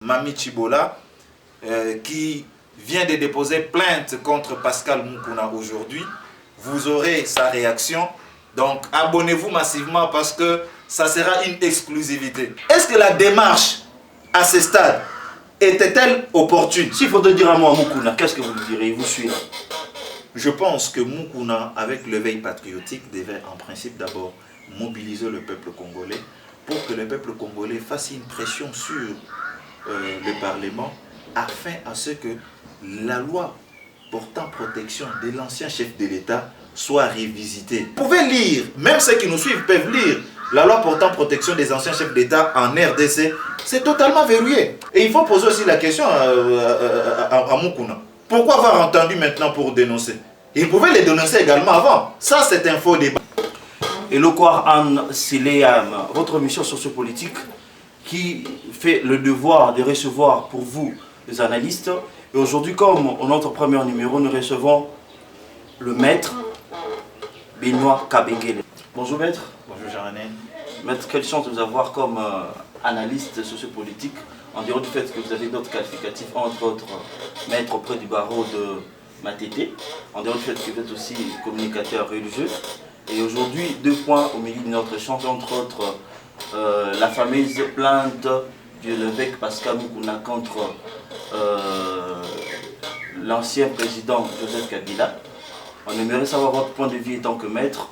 Mami Chibola, qui vient de déposer plainte contre Pascal Moukouna aujourd'hui. Vous aurez sa réaction. Donc abonnez-vous massivement parce que ça sera une exclusivité. Est-ce que la démarche à ce stade était-elle opportune? S'il faut te dire un mot à Moukouna, qu'est-ce que vous lui direz? Il vous suit. Je pense que Moukouna, avec l'éveil patriotique, devait en principe d'abord mobiliser le peuple congolais pour que le peuple congolais fasse une pression sur le Parlement afin à ce que la loi portant protection de l'ancien chef de l'État soit révisitée. Vous pouvez lire, même ceux qui nous suivent peuvent lire la loi portant protection des anciens chefs d'État en RDC. C'est totalement verrouillé. Et il faut poser aussi la question à Moukouna. Pourquoi avoir entendu maintenant pour dénoncer? Il pouvait les dénoncer également avant. Ça, c'est un faux débat. Et le Kwar Anne Siléam, votre mission sociopolitique qui fait le devoir de recevoir pour vous les analystes. Et aujourd'hui, comme notre premier numéro, nous recevons le maître Benoît Kabengele. Bonjour maître. Bonjour Jean-René. Maître, quelle chance de vous avoir comme analyste sociopolitique, en dehors du fait que vous avez d'autres qualificatifs, entre autres maître auprès du barreau de Matete, en dehors du fait que vous êtes aussi communicateur religieux. Et aujourd'hui, 2 points au milieu de notre échange, entre autres la fameuse plainte de l'évêque Pascal Moukouna contre l'ancien président Joseph Kabila. On aimerait savoir votre point de vue en tant que maître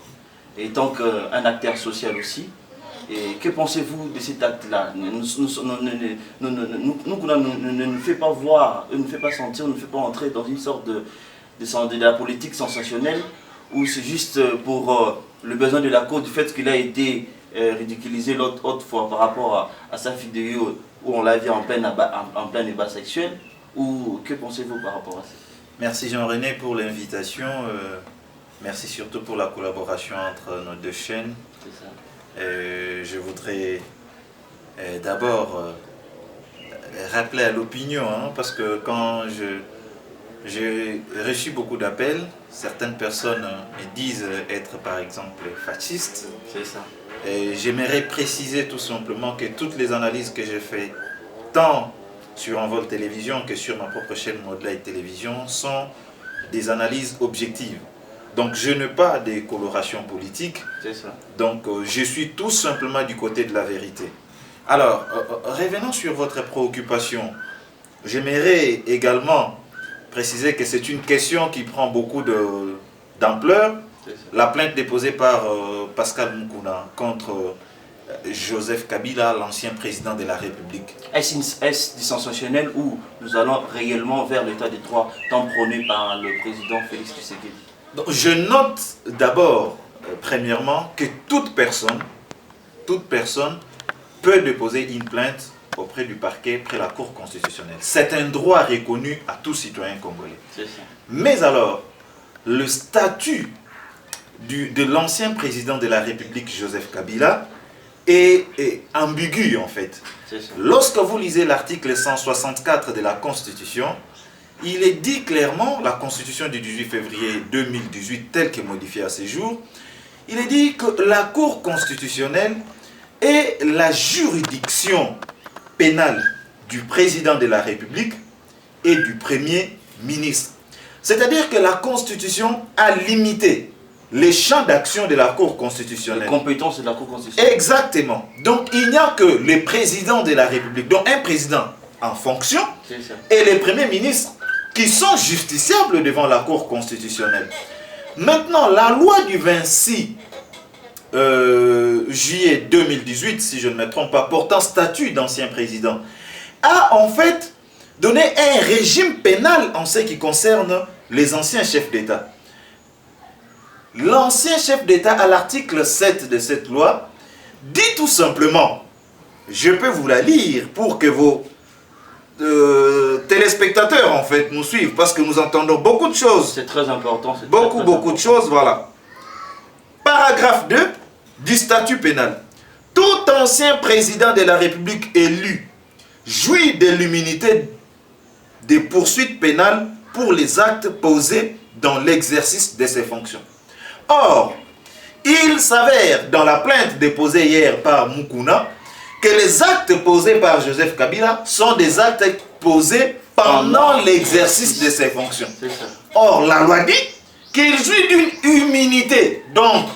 et en tant qu'un acteur social aussi. Et que pensez-vous de cet acte-là? Ne nous fait pas voir, ne nous fait pas sentir, ne nous fait pas entrer dans une sorte de la politique sensationnelle où c'est juste pour le besoin de la cause du fait qu'il a été ridiculisé l'autre fois par rapport à sa vidéo où on l'a vu en plein débat sexuel. Ou que pensez-vous par rapport à ça? Merci Jean-René pour l'invitation. Merci surtout pour la collaboration entre nos deux chaînes. C'est ça. Je voudrais d'abord rappeler à l'opinion, parce que quand j'ai reçu beaucoup d'appels, certaines personnes me disent être par exemple fascistes. C'est ça. J'aimerais préciser tout simplement que toutes les analyses que j'ai faites, tant sur Envol Télévision que sur ma propre chaîne Modlight Télévision, sont des analyses objectives. Donc je n'ai pas de coloration politique. C'est ça. Donc je suis tout simplement du côté de la vérité. Alors, revenons sur votre préoccupation. J'aimerais également préciser que c'est une question qui prend beaucoup d'ampleur. La plainte déposée par Pascal Moukouna contre Joseph Kabila, l'ancien président de la République. Est-ce sensationnel ou nous allons réellement vers l'état de droit tant prôné par le président Félix Tshisekedi? Donc, je note d'abord, premièrement, que toute personne peut déposer une plainte auprès du parquet, près la Cour constitutionnelle. C'est un droit reconnu à tout citoyen congolais. C'est ça. Mais alors, le statut de l'ancien président de la République, Joseph Kabila, est ambigu en fait. Lorsque vous lisez l'article 164 de la Constitution, il est dit clairement, la Constitution du 18 février 2018 telle que modifiée à ce jour, il est dit que la Cour constitutionnelle est la juridiction pénale du président de la République et du Premier ministre. C'est-à-dire que la Constitution a limité les champs d'action de la Cour constitutionnelle. Les compétences de la Cour constitutionnelle. Exactement. Donc il n'y a que le président de la République, donc un président en fonction, et les premiers ministres qui sont justiciables devant la Cour constitutionnelle. Maintenant, la loi du 26 juillet 2018, si je ne me trompe pas, portant statut d'ancien président, a en fait donné un régime pénal en ce qui concerne les anciens chefs d'État. L'ancien chef d'État, à l'article 7 de cette loi, dit tout simplement, je peux vous la lire pour que vos téléspectateurs en fait nous suivent, parce que nous entendons beaucoup de choses. C'est très important. Beaucoup de choses, voilà. Paragraphe 2 du statut pénal. Tout ancien président de la République élu jouit de l'immunité des poursuites pénales pour les actes posés dans l'exercice de ses fonctions. Or, il s'avère dans la plainte déposée hier par Moukouna que que les actes posés par Joseph Kabila sont des actes posés pendant l'exercice de ses fonctions. Or, la loi dit qu'il jouit d'une immunité. Donc,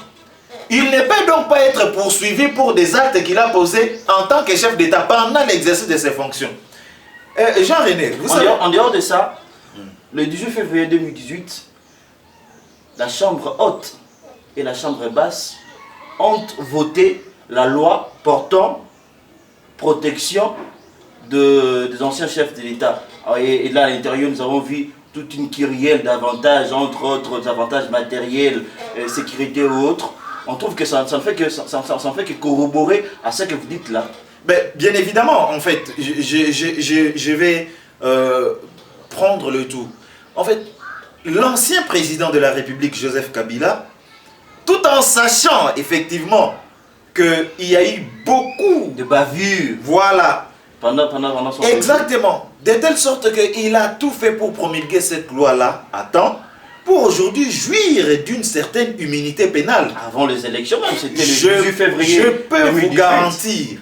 il ne peut donc pas être poursuivi pour des actes qu'il a posés en tant que chef d'État pendant l'exercice de ses fonctions. Jean-René, vous savez... En dehors de ça, le 18 février 2018, la Chambre haute et la Chambre basse ont voté la loi portant protection des anciens chefs de l'État. Et là, à l'intérieur, nous avons vu toute une kyrielle d'avantages, entre autres avantages matériels, sécurité ou autres. On trouve que ça ne fait que corroborer à ce que vous dites là. Ben, bien évidemment, en fait, je vais prendre le tout. En fait, l'ancien président de la République, Joseph Kabila, tout en sachant effectivement qu'il y a eu beaucoup de bavures. Voilà. Pendant son Exactement. De telle sorte qu'il a tout fait pour promulguer cette loi-là à temps, pour aujourd'hui jouir d'une certaine immunité pénale. Avant les élections, même, c'était le 18 février. Je peux vous garantir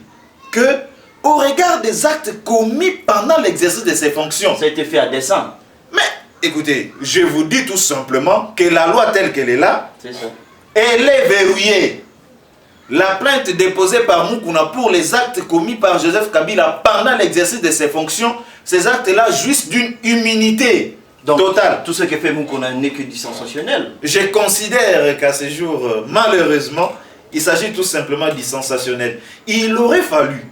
que, au regard des actes commis pendant l'exercice de ses fonctions, ça a été fait à dessein. Mais, écoutez, je vous dis tout simplement que la loi telle qu'elle est là, elle est verrouillée. La plainte déposée par Moukouna pour les actes commis par Joseph Kabila pendant l'exercice de ses fonctions, ces actes-là jouissent d'une immunité totale. Tout ce que fait Moukouna n'est que du sensationnel. Je considère qu'à ce jour, malheureusement, il s'agit tout simplement du sensationnel. Il aurait fallu,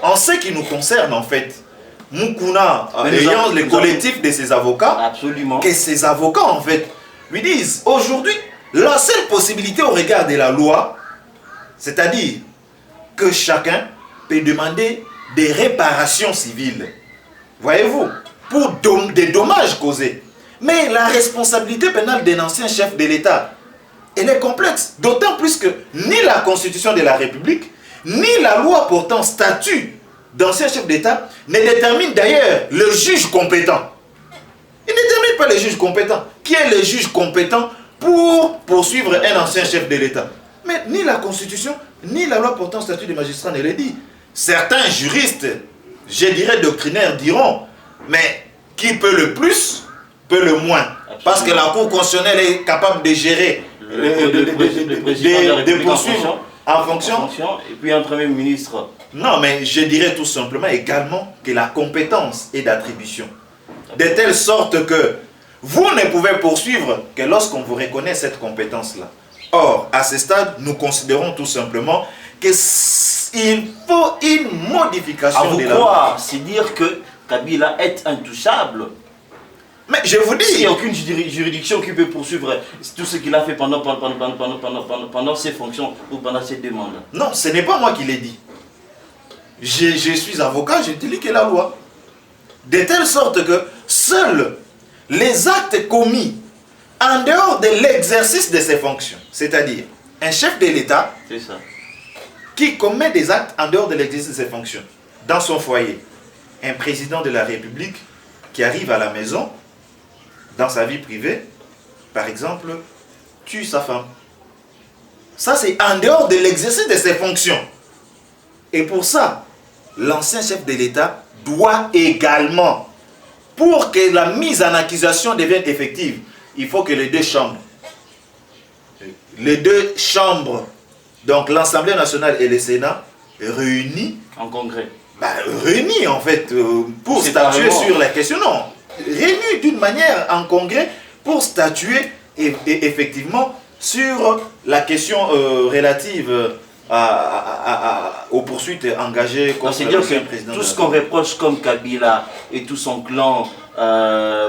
en ce qui nous concerne en fait, Moukouna ayant le collectif de ses avocats, absolument, que ses avocats en fait lui disent aujourd'hui, la seule possibilité au regard de la loi, c'est-à-dire que chacun peut demander des réparations civiles, voyez-vous, pour des dommages causés. Mais la responsabilité pénale d'un ancien chef de l'État, elle est complexe. D'autant plus que ni la Constitution de la République, ni la loi portant statut d'ancien chef d'État ne détermine d'ailleurs le juge compétent. Il ne détermine pas le juge compétent. Qui est le juge compétent pour poursuivre un ancien chef de l'État? Mais ni la Constitution, ni la loi portant statut de magistrat ne le dit. Certains juristes, je dirais doctrinaires, diront, mais qui peut le plus, peut le moins. Absolument. Parce que la Cour constitutionnelle est capable de gérer, de poursuivre en fonction. Et puis un Premier ministre. Non, mais je dirais tout simplement également que la compétence est d'attribution. De telle sorte que vous ne pouvez poursuivre que lorsqu'on vous reconnaît cette compétence-là. Or, à ce stade, nous considérons tout simplement qu'il faut une modification de la loi. C'est dire que Kabila est intouchable. Mais je vous dis... Il n'y a aucune juridiction qui peut poursuivre tout ce qu'il a fait pendant ses fonctions ou pendant ses demandes. Non, ce n'est pas moi qui l'ai dit. Je suis avocat, je te lis que la loi. De telle sorte que seuls les actes commis en dehors de l'exercice de ses fonctions, c'est-à-dire un chef de l'État qui commet des actes en dehors de l'exercice de ses fonctions, dans son foyer, un président de la République qui arrive à la maison, dans sa vie privée, par exemple, tue sa femme. Ça, c'est en dehors de l'exercice de ses fonctions. Et pour ça, l'ancien chef de l'État doit également, pour que la mise en accusation devienne effective, il faut que les deux chambres, donc l'Assemblée nationale et le Sénat, réunis en congrès. Réunis en fait pour statuer sur la question. Non, réunis d'une manière en congrès pour statuer effectivement sur la question relative aux poursuites engagées contre l'ancien président. Tout ce qu'on reproche comme Kabila et tout son clan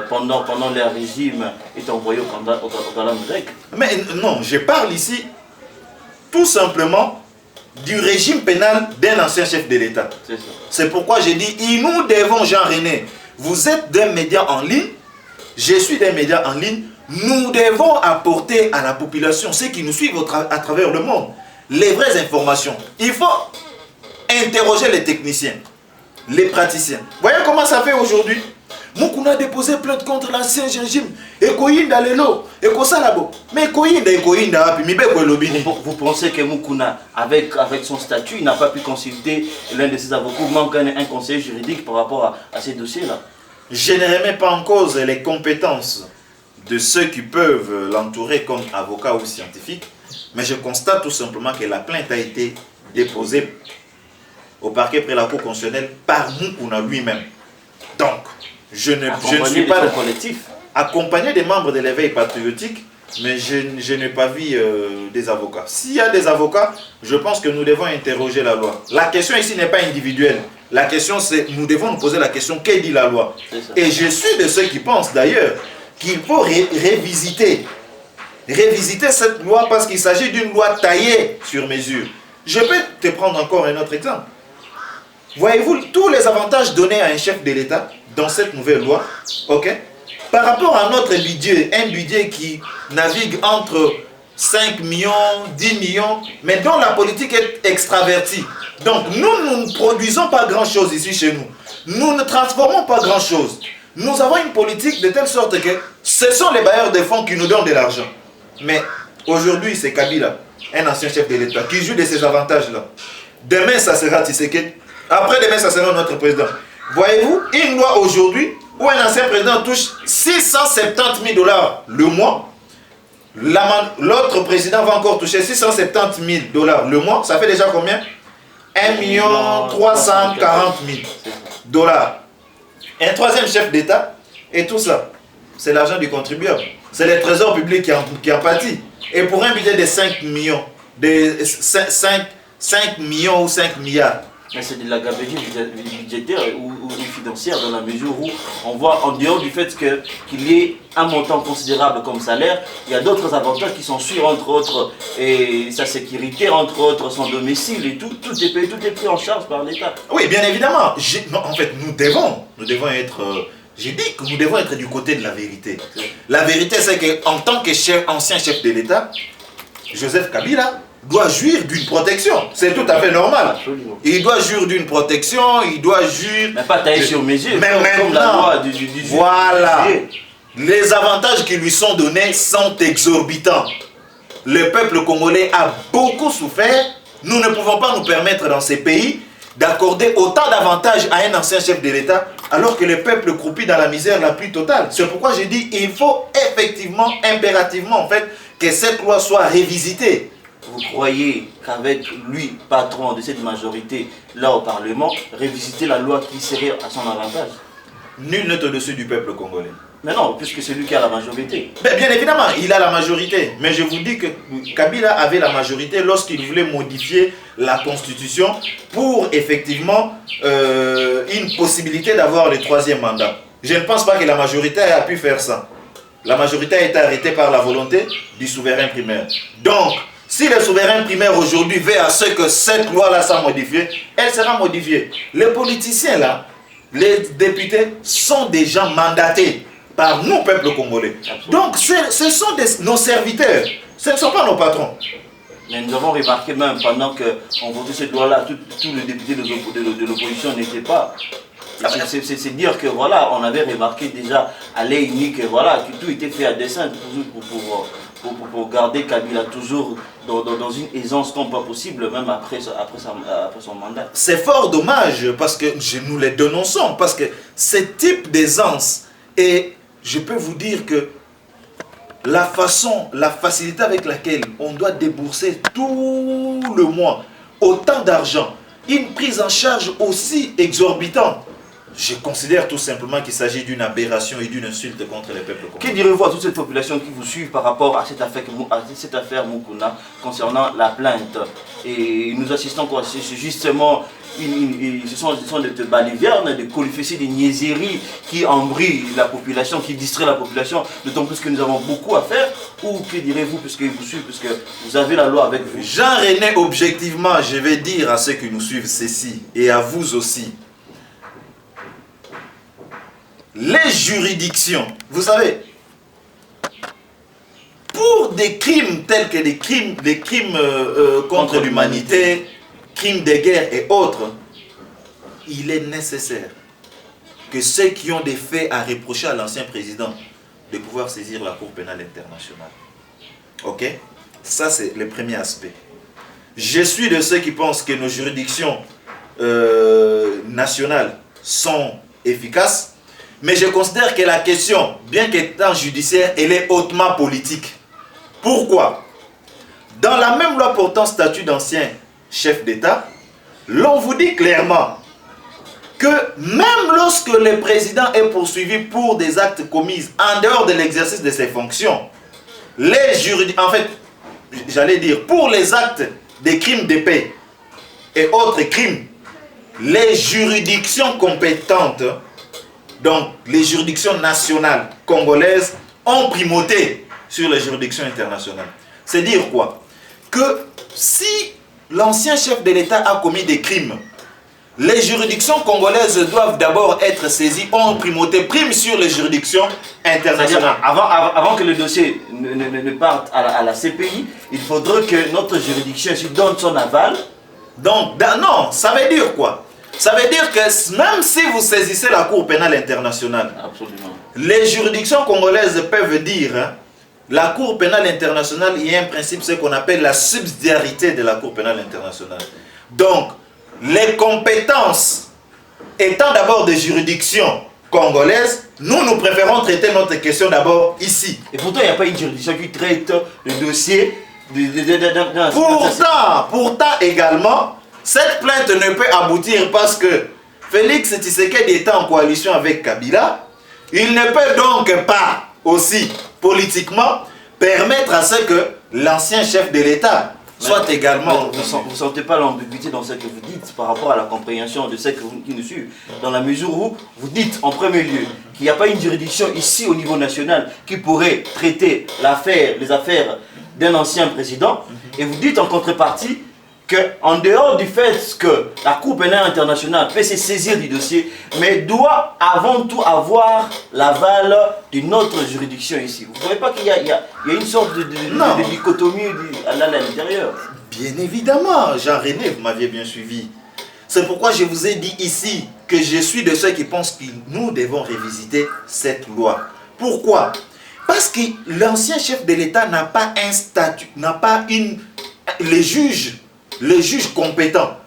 pendant leur régime est envoyé au calame grec. Mais non, je parle ici tout simplement du régime pénal d'un ancien chef de l'État. C'est pourquoi j'ai dit, nous devons, Jean-René, vous êtes d'un média en ligne, je suis d'un média en ligne, nous devons apporter à la population, ceux qui nous suivent à travers le monde, les vraies informations. Il faut interroger les techniciens, les praticiens. Voyez comment ça fait aujourd'hui. Mukuna a déposé plainte contre l'ancien régime. Et Koyinda lelo, et Kosalabo. Mais Koyinda, vous pensez que Mukuna, avec son statut, il n'a pas pu consulter l'un de ses avocats, manque un conseiller juridique par rapport à ces dossiers-là? Je ne remets pas en cause les compétences de ceux qui peuvent l'entourer comme avocat ou scientifique, mais je constate tout simplement que la plainte a été déposée au parquet près la Cour constitutionnelle par Mukuna lui-même. Donc, je ne suis pas collectif. Accompagné des membres de l'éveil patriotique, mais je n'ai pas vu des avocats. S'il y a des avocats, je pense que nous devons interroger la loi. La question ici n'est pas individuelle. La question c'est, nous devons nous poser la question, qu'est dit la loi? Et je suis de ceux qui pensent d'ailleurs qu'il faut révisiter cette loi parce qu'il s'agit d'une loi taillée sur mesure. Je peux te prendre encore un autre exemple. Voyez-vous tous les avantages donnés à un chef de l'État dans cette nouvelle loi, ok? Par rapport à notre budget, un budget qui navigue entre 5 millions, 10 millions, mais dont la politique est extravertie. Donc nous ne produisons pas grand-chose ici chez nous. Nous ne transformons pas grand-chose. Nous avons une politique de telle sorte que ce sont les bailleurs de fonds qui nous donnent de l'argent. Mais aujourd'hui, c'est Kabila, un ancien chef de l'État, qui joue de ces avantages-là. Demain, ça sera Tshisekedi. Après-demain, ça sera notre président. Voyez-vous, une loi aujourd'hui où un ancien président touche 670 000 $ le mois, l'autre président va encore toucher 670 000 $ le mois, ça fait déjà combien? 1 340 000 $. Un troisième chef d'État, et tout ça, c'est l'argent du contribuable. C'est le trésor public qui en pâtit. Et pour un budget de 5 millions, de 5 millions ou 5 milliards, mais c'est de la gabegie budgétaire ou financière dans la mesure où on voit en dehors du fait qu'il y ait un montant considérable comme salaire, il y a d'autres avantages qui sont sûrs, entre autres et sa sécurité, entre autres son domicile et tout est pris en charge par l'État. Oui, bien évidemment. En fait, nous devons être... J'ai dit que nous devons être du côté de la vérité. La vérité, c'est qu'en tant qu'ancien chef de l'État, Joseph Kabila doit jouir d'une protection. C'est tout à fait normal. Absolument. Il doit jouir d'une protection, il doit jouir... Mais pas taillé sur mesure, mais comme la loi du voilà. Les avantages qui lui sont donnés sont exorbitants. Le peuple congolais a beaucoup souffert. Nous ne pouvons pas nous permettre dans ces pays d'accorder autant d'avantages à un ancien chef de l'État alors que le peuple croupit dans la misère la plus totale. C'est pourquoi j'ai dit qu'il faut effectivement, impérativement en fait, que cette loi soit révisitée. Vous croyez qu'avec lui, patron de cette majorité, là au Parlement, révisiter la loi qui serait à son avantage? Nul n'est au-dessus du peuple congolais. Mais non, puisque c'est lui qui a la majorité. Bien évidemment, il a la majorité. Mais je vous dis que Kabila avait la majorité lorsqu'il voulait modifier la Constitution pour effectivement une possibilité d'avoir le troisième mandat. Je ne pense pas que la majorité a pu faire ça. La majorité a été arrêtée par la volonté du souverain primaire. Donc, si le souverain primaire aujourd'hui veut à ce que cette loi-là soit modifiée, elle sera modifiée. Les politiciens là, les députés sont déjà mandatés par nous, peuple congolais. Donc ce sont nos serviteurs, ce ne sont pas nos patrons. Mais nous avons remarqué même pendant qu'on votait cette loi-là, tous les députés de l'opposition n'étaient pas. C'est dire que voilà, on avait remarqué déjà à l'œil nu que voilà, que tout était fait à dessein pour garder Kabila toujours dans une aisance comme pas possible, même après son mandat. C'est fort dommage parce que nous les dénonçons, parce que ce type d'aisance, et je peux vous dire que la facilité avec laquelle on doit débourser tout le mois autant d'argent, une prise en charge aussi exorbitante, je considère tout simplement qu'il s'agit d'une aberration et d'une insulte contre les peuples congolais. Que direz-vous à toute cette population qui vous suit par rapport à cette affaire Mukuna concernant la plainte? Et nous assistons quoi? C'est justement, ce sont des balivernes, des colifécies, des niaiseries qui embrouillent la population, qui distraient la population, d'autant plus que nous avons beaucoup à faire. Ou que direz-vous, puisque vous suivez, puisque vous avez la loi avec vous? Jean-René, objectivement, je vais dire à ceux qui nous suivent ceci, et à vous aussi. Les juridictions, vous savez, pour des crimes tels que des crimes contre l'humanité, crimes de guerre et autres, il est nécessaire que ceux qui ont des faits à reprocher à l'ancien président de pouvoir saisir la Cour pénale internationale. Ok? Ça, c'est le premier aspect. Je suis de ceux qui pensent que nos juridictions nationales sont efficaces, mais je considère que la question, bien qu'étant judiciaire, elle est hautement politique. Pourquoi? Dans la même loi portant statut d'ancien chef d'État, l'on vous dit clairement que même lorsque le président est poursuivi pour des actes commis en dehors de l'exercice de ses fonctions, les juridictions, en fait, j'allais dire, pour les actes des crimes d'épée et autres crimes, les juridictions compétentes, donc les juridictions nationales congolaises, ont primauté sur les juridictions internationales. C'est dire quoi? Que si l'ancien chef de l'État a commis des crimes, les juridictions congolaises doivent d'abord être saisies, ont primauté, prime sur les juridictions internationales. Avant que le dossier ne parte à la CPI, il faudrait que notre juridiction donne son aval. Donc, non, ça veut dire quoi? Ça veut dire que même si vous saisissez la Cour pénale internationale, absolument, les juridictions congolaises peuvent dire, hein, la Cour pénale internationale, il y a un principe, ce qu'on appelle la subsidiarité de la Cour pénale internationale. Donc, les compétences étant d'abord des juridictions congolaises, nous préférons traiter notre question d'abord ici. Et pourtant, il n'y a pas une juridiction qui traite le dossier Pourtant également, cette plainte ne peut aboutir parce que Félix Tshisekedi est en coalition avec Kabila. Il ne peut donc pas aussi politiquement permettre à ce que l'ancien chef de l'État soit également... Vous ne sentez pas l'ambiguïté dans ce que vous dites par rapport à la compréhension de ce qui nous suit, dans la mesure où vous dites en premier lieu qu'il n'y a pas une juridiction ici au niveau national qui pourrait traiter les affaires d'un ancien président, et vous dites en contrepartie qu'en dehors du fait que la Cour pénale internationale peut se saisir du dossier, mais doit avant tout avoir l'aval d'une autre juridiction ici. Vous ne voyez pas qu'il y a une sorte de dichotomie à l'intérieur? Bien évidemment, Jean-René, vous m'aviez bien suivi. C'est pourquoi je vous ai dit ici que je suis de ceux qui pensent que nous devons révisiter cette loi. Pourquoi? Parce que l'ancien chef de l'État n'a pas un statut, n'a pas les juges compétents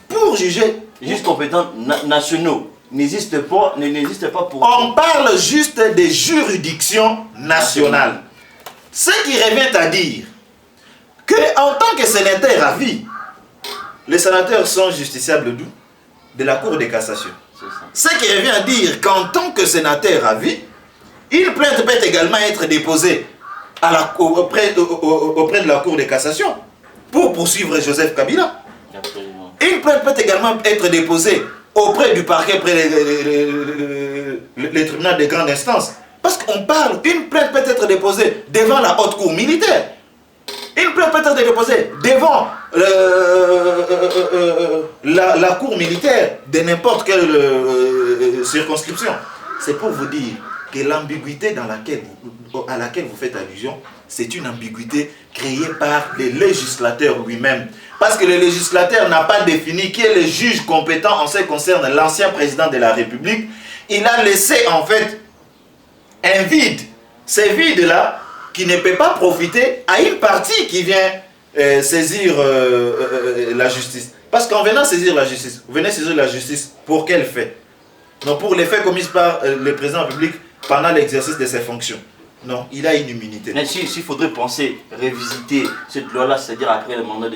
pour juger. Les juges compétents nationaux n'existent pas pour... On parle juste des juridictions nationales. Ce qui revient à dire qu'en tant que sénateur à vie, les sénateurs sont justiciables d'où? De la Cour de cassation. Ce qui revient à dire qu'en tant que sénateur à vie, une plainte peut également être déposée auprès de la Cour de cassation pour poursuivre Joseph Kabila. Absolument. Une plainte peut également être déposée auprès du parquet, auprès le tribunal de grande instance. Parce qu'on parle, une plainte peut être déposée devant la haute cour militaire. Une plainte peut être déposée devant la cour militaire de n'importe quelle circonscription. C'est pour vous dire que l'ambiguïté à laquelle vous faites allusion, c'est une ambiguïté créée par le législateur lui-même. Parce que le législateur n'a pas défini qui est le juge compétent en ce qui concerne l'ancien président de la République. Il a laissé en fait un vide. Ce vide-là qui ne peut pas profiter à une partie qui vient saisir la justice. Parce qu'en venant saisir la justice, vous venez saisir la justice pour quel fait? Non, pour les faits commis par le président de la République pendant l'exercice de ses fonctions. Non, il a une immunité. Mais s'il faudrait penser révisiter cette loi-là, c'est-à-dire après le mandat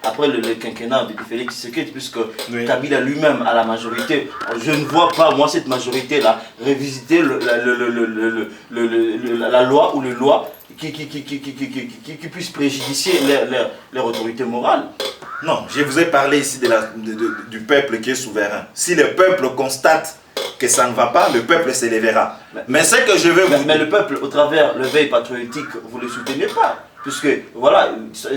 après le quinquennat de Félix Tshisekedi, puisque oui, Kabila lui-même a la majorité, je ne vois pas, moi, cette majorité-là, révisiter la loi ou les lois qui puissent préjudicier leur autorité morale. Non, je vous ai parlé ici du peuple qui est souverain. Si le peuple constate que ça ne va pas, le peuple s'élèvera. Mais c'est que je veux vous... Mais le peuple, au travers le veille patriotique, vous ne le soutenez pas. Puisque, voilà,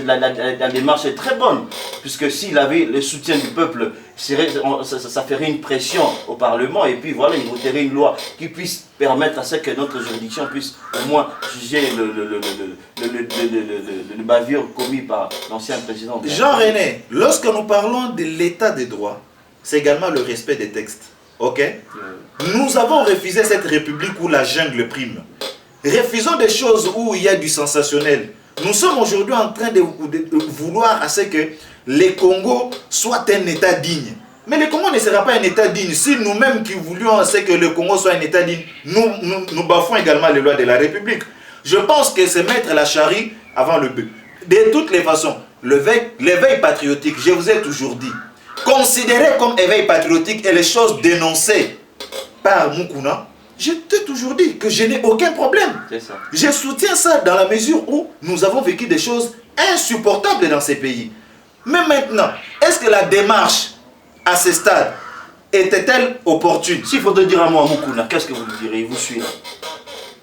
la démarche est très bonne. Puisque s'il avait le soutien du peuple, ça ferait une pression au Parlement. Et puis, voilà, il voterait une loi qui puisse permettre à ce que notre juridiction puisse au moins juger le bavure commis par l'ancien président. Jean-René, lorsque nous parlons de l'état des droits, c'est également le respect des textes. Ok? Nous avons refusé cette république où la jungle prime. Refusons des choses où il y a du sensationnel. Nous sommes aujourd'hui en train de vouloir à ce que les Congo soient un État digne. Mais le Congo ne sera pas un État digne si nous-mêmes qui voulions à ce que le Congo soit un État digne, nous bafouons également les lois de la République. Je pense que c'est mettre la charrue avant le bœuf. De toutes les façons, l'éveil patriotique, je vous ai toujours dit, considéré comme éveil patriotique et les choses dénoncées par Mukuna, je t'ai toujours dit que je n'ai aucun problème. Ça. Je soutiens ça dans la mesure où nous avons vécu des choses insupportables dans ces pays. Mais maintenant, est-ce que la démarche à ce stade était-elle opportune? S'il faut te dire un mot à Mukuna, qu'est-ce que vous lui direz? Il vous suit là.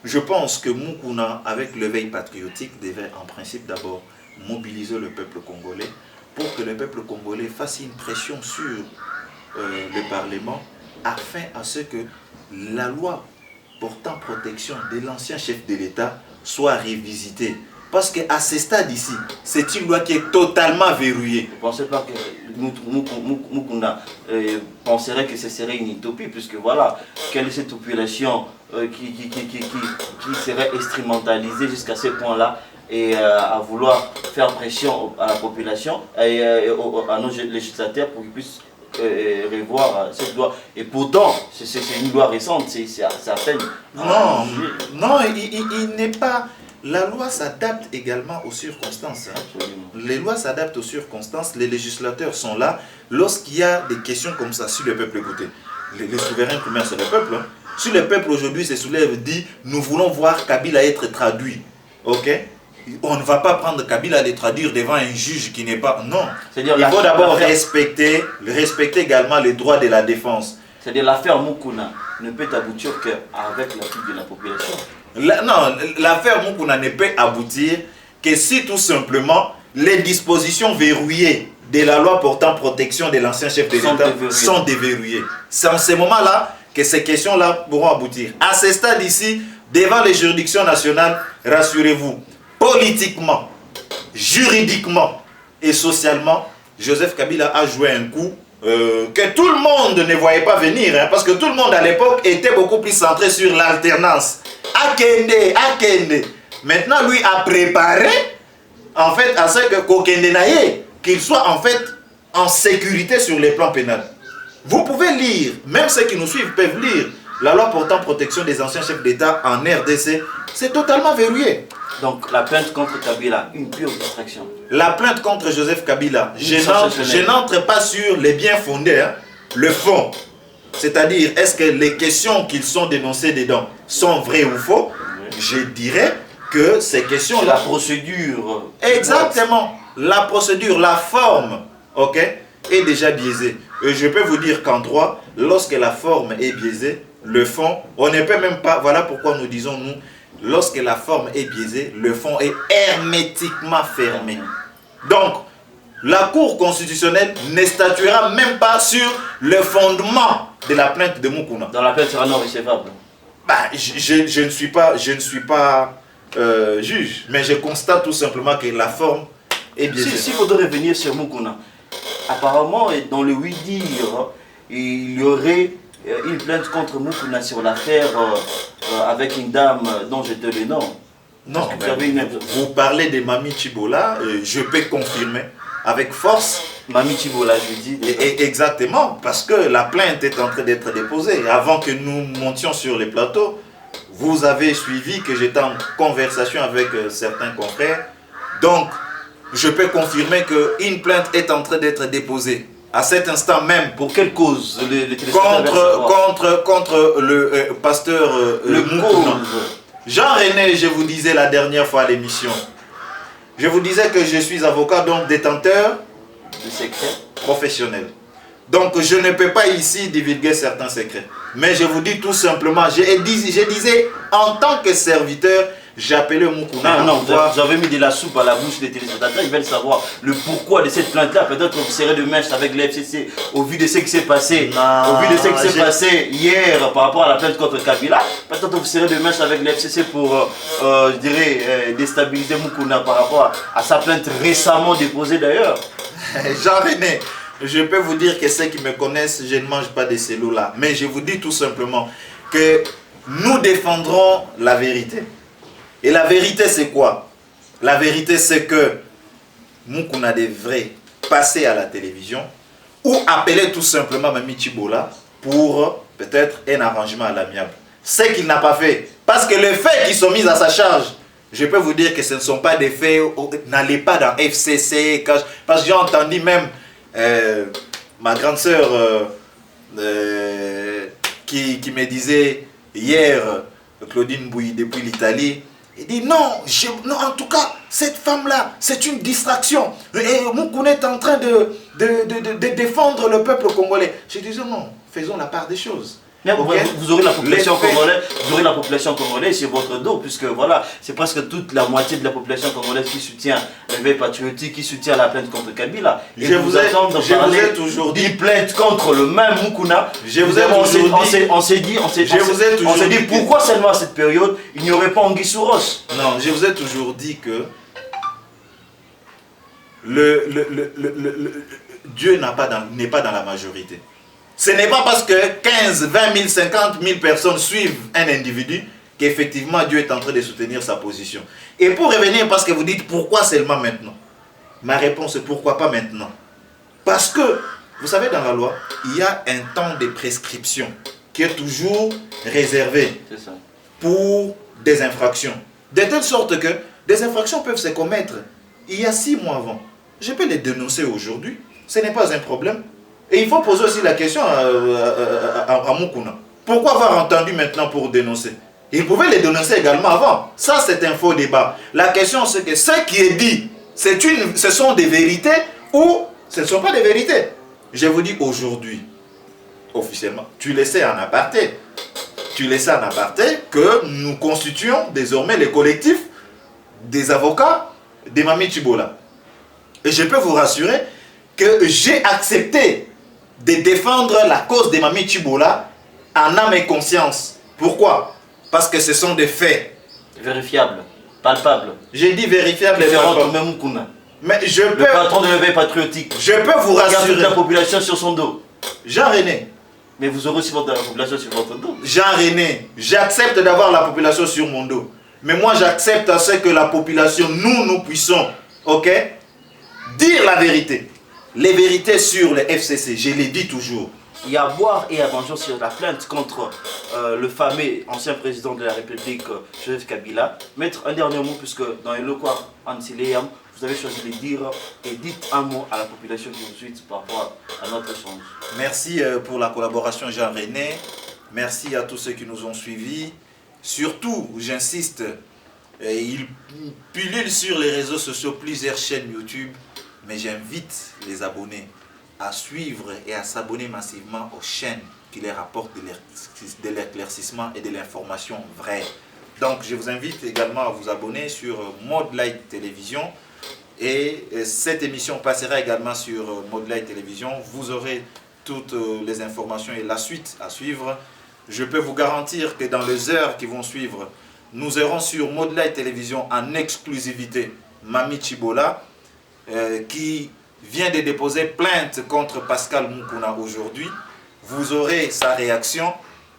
Je pense que Mukuna, avec l'éveil patriotique, devait en principe d'abord mobiliser le peuple congolais pour que le peuple congolais fasse une pression sur le Parlement afin à ce que la loi portant protection de l'ancien chef de l'État soit révisitée. Parce qu'à ce stade ici, c'est une loi qui est totalement verrouillée. Vous ne pensez pas que Mukuna penserait que ce serait une utopie, puisque voilà, quelle est cette population qui serait instrumentalisée jusqu'à ce point-là et à vouloir faire pression à la population et à nos législateurs pour qu'ils puissent revoir cette loi. Et pourtant, c'est une loi récente, c'est à peine. Non, il n'est pas... La loi s'adapte également aux circonstances. Les lois s'adaptent aux circonstances. Les législateurs sont là lorsqu'il y a des questions comme ça sur le peuple. Écoutez, les souverains primaires, c'est le peuple. Si le peuple aujourd'hui se soulève, dit nous voulons voir Kabila être traduit. Ok? On ne va pas prendre Kabila à les traduire devant un juge qui n'est pas... Non. Il faut d'abord respecter également les droits de la défense. C'est-à-dire l'affaire Mukuna ne peut aboutir qu'avec l'appui de la population. Non, l'affaire Mukuna ne peut aboutir que si tout simplement les dispositions verrouillées de la loi portant protection de l'ancien chef de l'État sont déverrouillées. C'est en ce moment-là que ces questions-là pourront aboutir. À ce stade ici, devant les juridictions nationales, rassurez-vous, politiquement, juridiquement et socialement, Joseph Kabila a joué un coup que tout le monde ne voyait pas venir, hein, parce que tout le monde à l'époque était beaucoup plus centré sur l'alternance. Akende. Maintenant, lui a préparé, en fait, à ce que Kokende Naye, qu'il soit en fait en sécurité sur les plans pénals. Vous pouvez lire, même ceux qui nous suivent peuvent lire, la loi portant protection des anciens chefs d'État en RDC, c'est totalement verrouillé. Donc la plainte contre Kabila, une pure distraction. La plainte contre Joseph Kabila, je n'entre pas sur les biens fondés, hein, le fond. C'est-à-dire, est-ce que les questions qu'ils sont dénoncées dedans sont vraies ou faux? Je dirais que ces questions-là... La procédure... Exactement. La procédure, la forme, ok, est déjà biaisée. Et je peux vous dire qu'en droit, lorsque la forme est biaisée, le fond, on ne peut même pas... Voilà pourquoi nous disons, nous, lorsque la forme est biaisée, le fond est hermétiquement fermé. Donc, la Cour constitutionnelle ne statuera même pas sur le fondement de la plainte de Mukuna. Dans la plainte sera non recevable. Je ne suis pas juge, mais je constate tout simplement que la forme est biaisée. S'il faudrait revenir sur Mukuna, apparemment, dans le oui-dire, il y aurait une plainte contre Mukuna sur l'affaire avec une dame dont je te le nom. Non, vous parlez de Mami Chibola, je peux confirmer avec force. Mami Chibola, je dis. Exactement, parce que la plainte est en train d'être déposée. Avant que nous montions sur les plateaux, vous avez suivi que j'étais en conversation avec certains confrères. Donc, je peux confirmer qu'une plainte est en train d'être déposée. À cet instant même. Pour quelle cause contre le pasteur Mukuna. Jean-René, je vous disais la dernière fois à l'émission, je vous disais que je suis avocat, donc détenteur de secrets professionnels. Donc je ne peux pas ici divulguer certains secrets. Mais je vous dis tout simplement, je disais en tant que serviteur, j'appelais Mukuna. Non, vous avez mis de la soupe à la bouche des téléspectateurs. Ils veulent savoir le pourquoi de cette plainte-là. Peut-être que vous serez de mèche avec l'FCC au vu de ce qui s'est passé. Au vu de ce qui s'est passé hier par rapport à la plainte contre Kabila. Peut-être que vous serez de mèche avec l'FCC pour, je dirais, déstabiliser Mukuna par rapport à sa plainte récemment déposée d'ailleurs. Jean-René, je peux vous dire que ceux qui me connaissent, je ne mange pas des cellules-là. Mais je vous dis tout simplement que nous défendrons la vérité. Et la vérité, c'est quoi? La vérité, c'est que Moukouna devrait passer à la télévision ou appeler tout simplement Mami Chibola pour peut-être un arrangement à l'amiable. Ce qu'il n'a pas fait. Parce que les faits qui sont mis à sa charge, je peux vous dire que ce ne sont pas des faits, n'allez pas dans FCC, parce que j'ai entendu même ma grande sœur qui me disait hier, Claudine Bouy depuis l'Italie, il dit non, non, en tout cas, cette femme-là, c'est une distraction. Et Moukouna est en train de défendre le peuple congolais. Je disais non, faisons la part des choses. Mais okay. Vous aurez la population congolaise, vous aurez la population congolaise sur votre dos, puisque voilà, c'est presque toute la moitié de la population congolaise qui soutient l'éveil patriotique, qui soutient la plainte contre Kabila. Et je vous ai toujours dit plainte contre le même Moukouna. On s'est dit pourquoi seulement à cette période il n'y aurait pas Anguille Souros. Non, je vous ai toujours dit que Dieu n'est pas dans la majorité. Ce n'est pas parce que 15, 20 000, 50 000 personnes suivent un individu qu'effectivement Dieu est en train de soutenir sa position. Et pour revenir, parce que vous dites pourquoi seulement maintenant? Ma réponse est pourquoi pas maintenant? Parce que, vous savez, dans la loi, il y a un temps de prescription qui est toujours réservé pour des infractions. De telle sorte que des infractions peuvent se commettre il y a 6 mois avant. Je peux les dénoncer aujourd'hui, ce n'est pas un problème. Et il faut poser aussi la question à Moukouna. Pourquoi avoir entendu maintenant pour dénoncer? Il pouvait les dénoncer également avant. Ça, c'est un faux débat. La question, c'est que ce qui est dit, ce sont des vérités ou ce ne sont pas des vérités. Je vous dis aujourd'hui, officiellement, tu le sais en aparté. Tu le sais en aparté que nous constituons désormais les collectifs des avocats de Mami Chibola. Et je peux vous rassurer que j'ai accepté de défendre la cause de Mami Chibola en âme et conscience. Pourquoi? Parce que ce sont des faits. Vérifiables, palpables. J'ai dit vérifiables et palpables. Mais je peux... Le patron de l'éveil patriotique. Je peux vous rassurer. Il y a toute la population sur son dos. Jean-René. Mais vous aurez aussi la population sur votre dos. Jean-René, j'accepte d'avoir la population sur mon dos. Mais moi j'accepte à ce que la population, nous puissions, ok, dire la vérité. Les vérités sur le FCC, je les dis toujours. Il y a à boire et à manger sur la plainte contre le fameux ancien président de la République, Joseph Kabila. Mettre un dernier mot, puisque dans le Lokwar Antileyam, vous avez choisi de dire et dites un mot à la population qui vous suit par rapport à notre échange. Merci pour la collaboration Jean-René. Merci à tous ceux qui nous ont suivis. Surtout, j'insiste, il pullule sur les réseaux sociaux plusieurs chaînes YouTube. Mais j'invite les abonnés à suivre et à s'abonner massivement aux chaînes qui les rapportent de l'éclaircissement et de l'information vraie. Donc je vous invite également à vous abonner sur Mode Light Télévision. Et cette émission passera également sur Mode Light Télévision. Vous aurez toutes les informations et la suite à suivre. Je peux vous garantir que dans les heures qui vont suivre, nous aurons sur Mode Light Télévision en exclusivité Mami Chibola, qui vient de déposer plainte contre Pascal Moukouna aujourd'hui. Vous aurez sa réaction.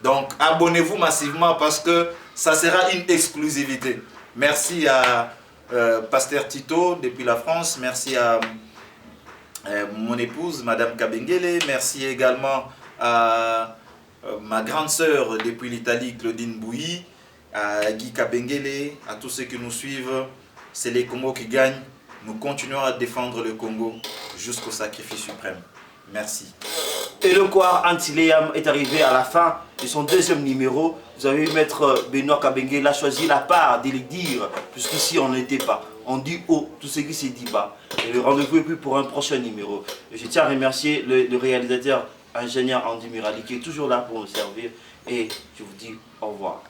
Donc abonnez-vous massivement parce que ça sera une exclusivité. Merci à Pasteur Tito depuis la France. Merci à mon épouse, Madame Kabengele. Merci également à ma grande sœur depuis l'Italie, Claudine Bouy, à Guy Kabengele, à tous ceux qui nous suivent. C'est les Congos qui gagnent. Nous continuons à défendre le Congo jusqu'au sacrifice suprême. Merci. Et le Lokwar Antileyam est arrivé à la fin de son deuxième numéro. Vous avez vu Maître Benoît Kabengele a choisi la part de le dire, puisqu'ici on n'était pas. On dit haut tout ce qui s'est dit bas. Et le rendez-vous est pris pour un prochain numéro. Et je tiens à remercier le réalisateur ingénieur Andy Mirali qui est toujours là pour nous servir. Et je vous dis au revoir.